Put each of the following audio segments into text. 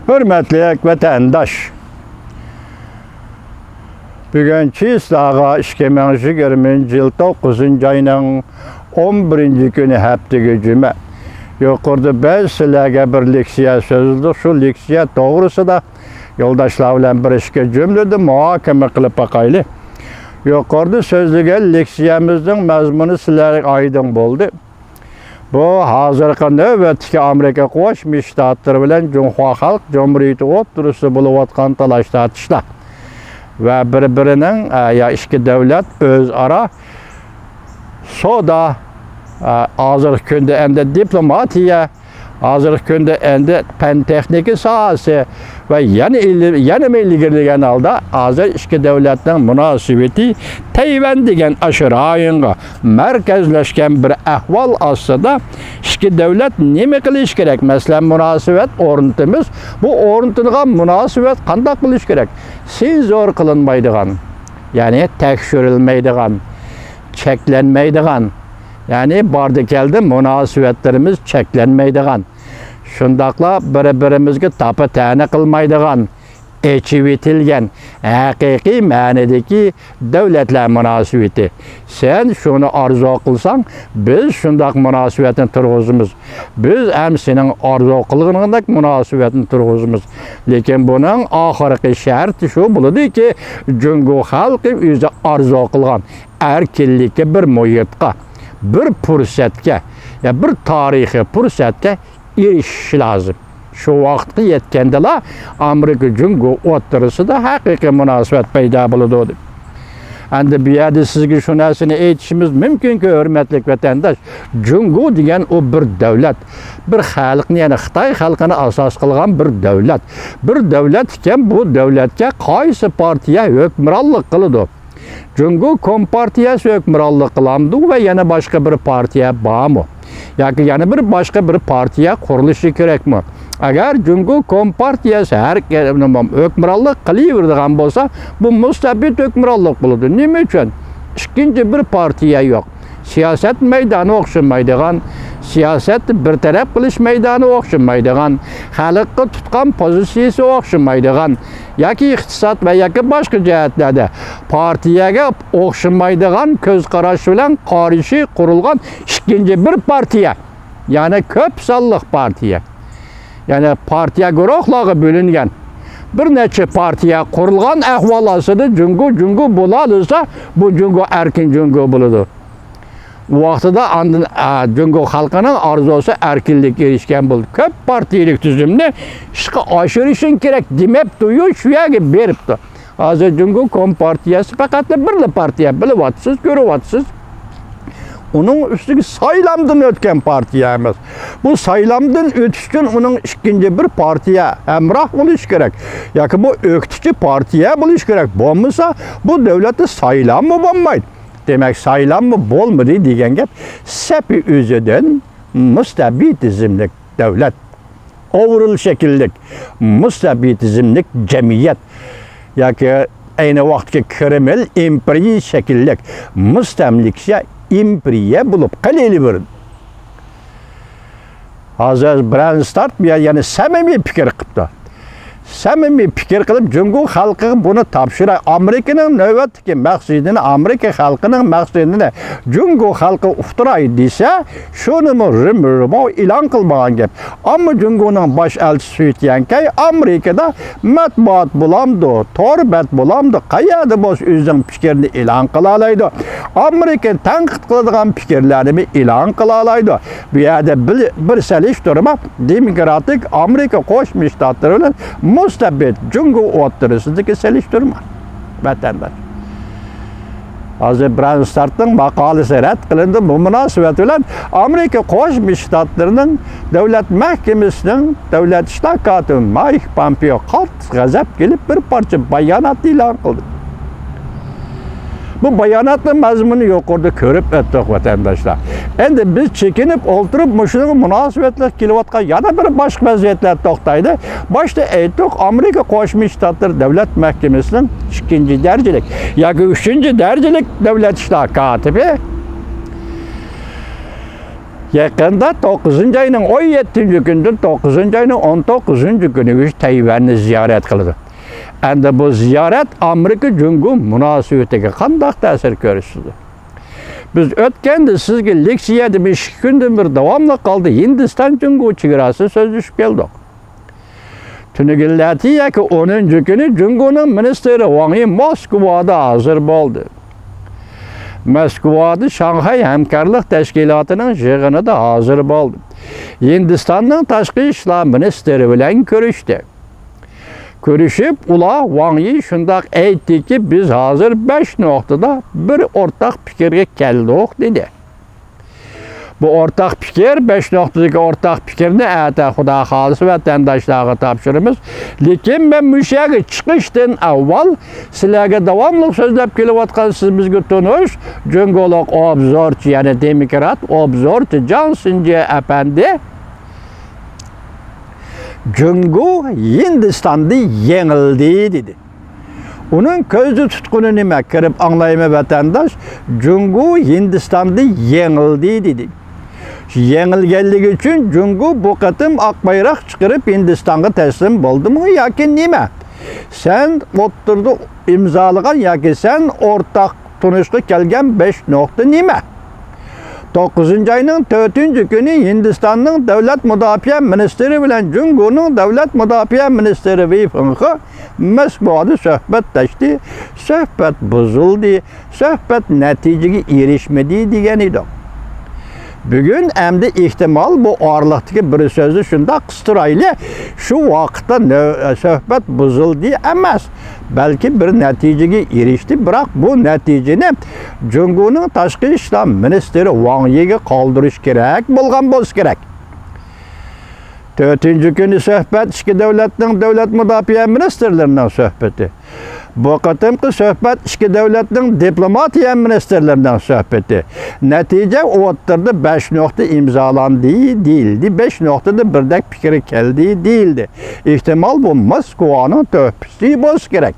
Hürmetli vatandaş, bugünkü islaha 2020 yıl 9. ayının 11. günü hafta cuma. Yukarıda ben sizlerge bir leksiya sözüldü. Şu leksiya doğrusu da yoldaşlar bilen bir işe cümlede muhakeme kılıp bakaylı. Yukarıda sözlüge leksiyamızın mazmunu sizlerge aydın oldu. Bu hazırkı növbetki Amerika Qo'shma Shtatlar bilan Cumhuriyet Halk Cumhuriyeti o'rtasida bo'layotgan talash tortishlar va bir-birining ikki davlat o'zaro savdo, hozirgi kunda endi diplomatiya, hozirgi kunda endi fan texnika sohasi va yana ilgirlagan holda hozir ikki davlatning munosabati Tayvan degan ashu rayonga markazlashgan bir ahvol ostida ikki davlat nima qilish kerak? Masalan, munosabat o'rnatimiz. Bu o'rnatilgan munosabat qanday qilish kerak? Senzor qilinmaydigan, ya'ni tekshirilmaydigan, cheklanmaydigan, ya'ni bordi keldi munosabatlarimiz cheklanmaydigan, shundaqla bir-birimizga tapa-tani qilmaydigan, echivitilgan haqiqiy ma'nodagi davlatlar munosabati. Sen shuni orzu qilsang, biz shundaq munosabatni turg'izamiz. Biz ham sening orzu qilganingdek munosabatni turg'izamiz. Lekin buning oxirgi sharti shu bo'ladiki, Jungo xalqi o'zi orzu qilgan erkinlikka, bir muhitga, bir fursatga, ya bir tarixiy fursatga erishish lozim. Şu vaqtga yetgandalar Amerika Jungo o'rtasida haqiqiy munosabat paydo bo'ladi. Endi bu yerda sizga shu narsani aytishimiz mumkinki, hurmatli vatandosh, Jungo degan o bir davlat, bir xalqni, ya'ni Xitoy xalqini asos qilgan bir davlat. Bir davlat ekan, bu davlatga qaysi partiya hukmronlik qiladi? Jungo Kompartiyasi hukmronlik qiladi va yana boshqa bir partiya bormi? Yoki yana bir boshqa bir partiya qurilishi kerakmi? Agar Jungo Kompartiyasi har hukmronlik qilaveradigan bo'lsa, bu mustabid hukmronlik bo'ladi. Nima uchun? Ikkinchi bir partiya yo'q. Siyosat maydoni o'xshamaydigan, siyosat bir taraf qilish maydoni o'xshamaydigan, xalqqa tutgan pozitsiyasi o'xshamaydigan, yoki iqtisod va yoki boshqa jihatlarda partiyaga o'xshamaydigan ko'z qarash bilan qarshi qurilgan ikkinchi bir partiya, ya'ni ko'p sonliq partiya. Yani partiya guruhlari bölüngen, bir neçe partiya qurilgan ahvol ostida Jungo bo'ladisa, bu Jungo erkin Jungo bo'ladi. Bu vaqtida andin Jungo xalqining orzusi erkinlik erishgan bo'ldi. Ko'p partiyalik tuzumni ishga oshirishing kerak demabdi, shu yerga beribdi. Hozir Jungo Kompartiyasi faqat bir partiya, bilyapsiz, ko'ryapsiz. Onun üstüne saylamdan ötken partiya emas. Bu saylamdan ötüş için onun ikinci bir partiya emrah buluş gerek. Yoki bu öktücü partiya buluş gerek. Bo'lmasa bu devleti saylam mı bo'lmaydi? Demek saylam mı bo'lmaydi degan gap sepi o'zidan mustabidizmlik devlet, overil şekillik mustabidizmlik cemiyet, yoki aynı vaqtga Kreml imperiya şekillik mustamlikcha imperiya bo'lib qolaveradi. Hozir Brian Start yani samimiy fikr qilibdi. Samimiy fikr qilib Jungo xalqi buni topshiradi. Amerikaning navbatdagi maqsadini, Amerika xalqining maqsadini Jungo xalqi uqtiray desa, shuni rim-rimo e'lon qilmagan gap. Ammo Jungoning bosh elchisi aytgankay, Amerikada matbuot bo'lamdi, torbat bo'lamdi, qayerda bo'sh o'zining fikrini e'lon qila oladi. Amerika tanqid qiladigan fikrlarini e'lon qila oladi. Bu yerda bir solishtirma demokratik Amerika Qo'shma Shtatlari bilan mustabid Jungo o'rtasidagi solishtirma vatandosh. Hozir Brian Startning maqolasi rad qilindi. Bu munosabat bilan Amerika Qo'shma Shtatlarining davlat mahkamasining davlat ishlar kotibi Mike Pompeo qattiq g'azab kelib bir parcha bayonot e'lon qildi. Bu bayonotning mazmuni yuqorida ko'rib o'tdik vatandoshlar. Endi biz chekinib o'ltirib, shuning munosabatlar kelayotgan yana bir boshqa vaziyatlar to'xtaydi. Boshda aytdik, Amerika Qo'shma Shtatlari davlat mahkamasining 2-darajalik yoki 3-darajalik davlat ishlar kotibi Yakında 9. ayının 17. gündür 9. ayının 19. günü Tayvan'ı ziyaret kıldı. Endi bu ziyaret Amerika-Cungu münasebetiga qanday ta'sir ko'rsatdi? Biz o'tganda sizga leksiyada 2 kundan bir davomli qoldi. Hindiston-Cungu chegarasi so'zlashib keldik. Tunigillati yoki 10 kuni Junguning ministri Wang Yi Moskvada hozir bo'ldi. Moskvada Shanxay hamkorlik tashkilotining yig'inida hozir bo'ldi. Hindistonning tashqi ishlar ministri bilan ko'rishdi. Görüşüp ular Wang Yi şundak aytdi ki biz hazır 5 noktada bir ortak fikirge keldik dedi. Bu ortak fikir 5 noktadaki ortak fikirni ata Xudo xolisi vatandaşlarga topshiramiz. Lekin men müşaga chiqishdan avval sizlarga davomli so'zlab kelayotgan bizga tanish Jungolog obzorchi, ya'ni demokrat obzorchi Jan Sinje apandi Jungu Hindistan'da yenildi dedi. Onun közü tutkunu nime kirip anlayma vatandaş, Jungu Hindistan'da yenildi dedi. Yenilgenlik için Jungu bu katım ak bayrak çıkarıp Hindistan'a teslim oldu mu ya ki nime? Sen oturdu imzalagan ya ki sen ortak tunuşlu gelgen 5 nokta nime? 9. ayının 4. günü Hindistan'ın Devlet Müdafiə Ministeri bilen Jungu'nun Devlet Müdafiə Ministeri Wei Fenghe Moskvada söhbetleşti. Söhbet bozuldu. Söhbet neticeye erişmedi diyen idi. Bugün emdi ihtimal bu ağırlıktaki bir sözü şunda kıstırayla şu vakitte söhbet bozuldu emez. Belki bir neticeye erişti. Bırak bu neticeni Jungu'nun Tashqi ishlar ministri Wang Yi'ga qoldirish kerak bo'lgan bo'lsa kerak. 4. günü söhbet iki devletning davlat mudofaa ministrlarining söhbeti. Bu qatimqi söhbet iki devletning diplomatiya ministrlarining söhbeti. Netice o'ttirdi 5 nokta imzalandı değildi. 5 noktada birdek fikri keldi değildi. İhtimal bu Moskva'nın töhfisi bo'lsa kerak.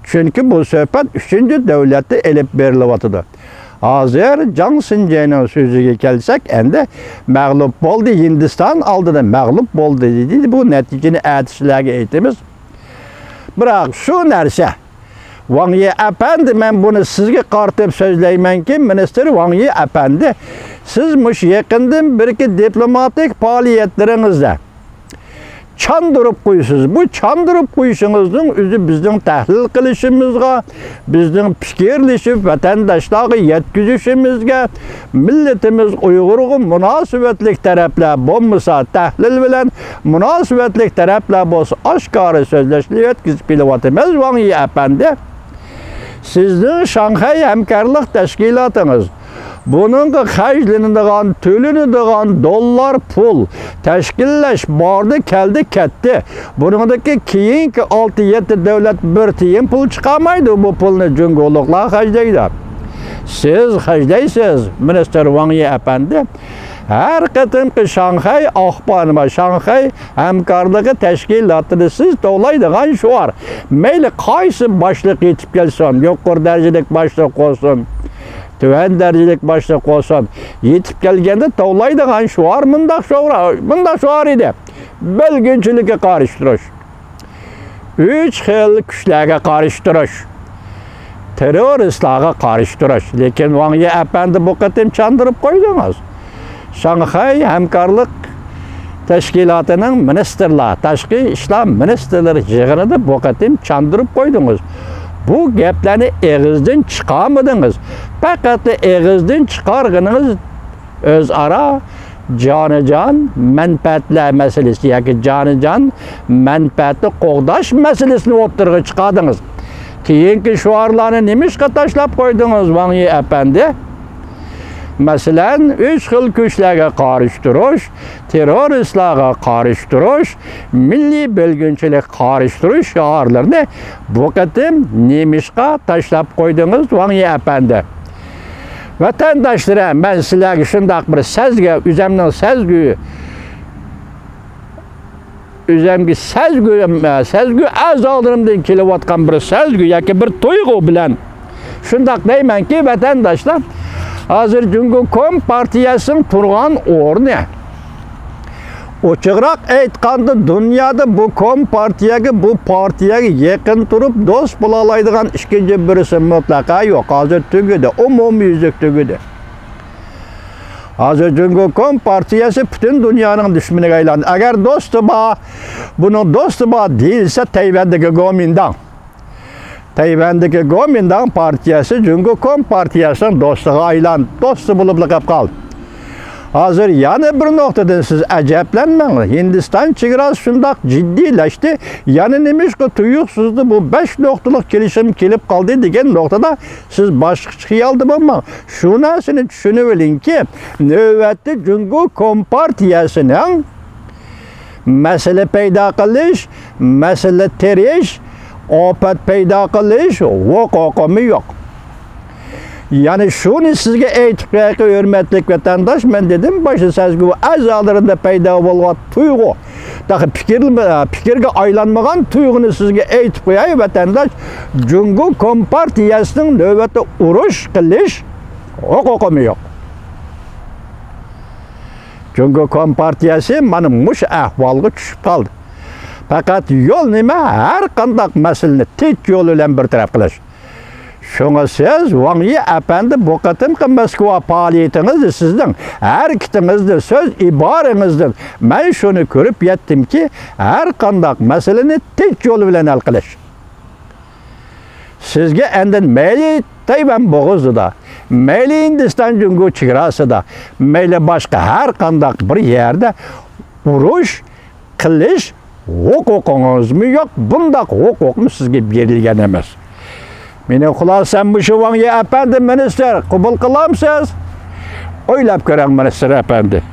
Çünkü bu söhbet 3. devlette elip berilyapti. Hazır Jan Sinje'nin sözüge gelsek endi mağlup oldu. Hindistan aldığında mağlup oldu dedi. Bu neticeni ertesilerge eğitimiz. Bırak şu nerse Wang Yi efendi, ben bunu sizge qartib sözleymen ki minister Wang Yi efendi, sizmiş yakından bir iki diplomatik faaliyetlerinizde çandırıp koyusunuz. Bu çandırıp koyuşunuzun özü bizden tahlil kılışımızga, bizden fikirleşip vatandaşlara yetkizişimizge, milletimiz Uygur'un münasebetlik taraflar bulmasa tahlil bilen münasebetlik taraflar bolsa aşkarı sözleşli yetkizip bilevatımız Wang Yi efendi. Sizin Şanghay Hamkorlik Teşkilatınız bunun haclinidigan, tölünidigan dollar pul teşkilleş bardı keldi ketti. Bunundaki keyinki 6-7 devlet bir tiyin pul çıkamaydı bu pulunu Jungologlar hacdaydı. Siz hacdaysınız Minister Wang Yi efendi. Her qatımki Şanghay ahbarıma, Şanghay Hamkorligi Teşkilatı'nı siz dolaydıgan şu var. Meyli qaysı başlık yetip gelsin, yuqur derecelik başlık olsun, tüven derecelik başlık olsun, yetip gelgende dolaydıgan şu var, mında şu var idi. Bölgünçülüke karıştırış. 3 xil güçlerge karıştırış. Teröristlerge karıştırış. Lekin Wang Yi efendi bu qatım çandırıp koydunuz. Şanghay Hamkorlik Teşkilatı'nın ministerler, Tashqi ishlar ministerleri yig'inida bu qatim çandırıp koydunuz. Bu gaplarni ağızdan çıkarmadınız. Fakat ağızdan çıkargınız özara canıcan menfaatler meselesi yoki canıcan menfaatni qo'g'dash meselesini o'ttirg'i chiqardingiz. Keyingi shuarlarni nimishqa tashlab qo'ydingiz Wang Yi efendi? Mesela 3 xil güçlerge karıştırış, teröristlerge karıştırış, milli bölgünçülük karıştırış şiarlarını bu qatim nemişqa taşlap koydunuz Wang Yi efendi. Vatandaşlara ben sizlerge şundaq bir sezgi, üzemden sezgi az aldırımdan kelevatkan bir sezgi, yoki bir tuygu bilen şundaq deymen ki vatandaşlar Hazır Cüngü Kompartiyasının turgan ornu. Oçıqraq aytqanda dünyada bu Kompartiyaga, bu partiyaga yaqin turib do'st bo'la oladigan ikkinchi birisi mutlaqo yo'q. Hozir tugidi, umumyüzlük tugidi. Hozir Cüngü Kompartiyasi bütün dünyanın düşmaniga aylandi. Agar do'sti bor, buni do'sti bor deyilsa Tayvandagi Kuomintang. Tayvandagi Kuomintang partiyasi Cüngü Kompartiyasining do'stiga aylandi. Do'sti bo'lib qolib qoldi. Hazır yana bir noktadan siz aceplenmeyin. Hindistan çevresi şundak ciddileşti. Yani neymiş ki tuyuksuzdu bu 5 noktalık gelişim gelip kaldı diyen noktada siz başka aldım ama şu nesini düşünüverin ki nöbette Cüngü Kompartiyasının mesele peyda kılış, mesele teriş, afet peyda kılış, hukukumu yok. Yani şunu sizge aytib hürmetlik vatandaş, men dedim başı sezgi bu azalarında payda bolgan tuygu. Dahi fikirge aylanmagan tuygunu sizge aytib qo'yay vatandaş, Cüngü Kompartiyasının növbette uruş qilish huquqi yo'q. Cüngü Kompartiyasi mana mush ahvolga tushib qoldi. Faqat yo'l nima? Har qanday masalani tek yo'l bilan bir taraf qilish. Şuna siz Wang Yi efendi bu qatımki Moskva faaliyetinizdir sizden. Hareketinizdir, söz ibarenizdir. Ben şunu görüp yettim ki her kandak meseleni tek yolu bilen hal qilish. Sizge endin meyli Tayvan boğazı da, meyli Hindistan Cüngü çegrası da, meyli başka her kandak bir yerde uruş qilish hukukunuz mu yok? Bundak hukuk sizge berilgen emas. Meni xulasam bu Wang Yi efendi minister qabul qilamsiz? O'ylab ko'ring minister efendi.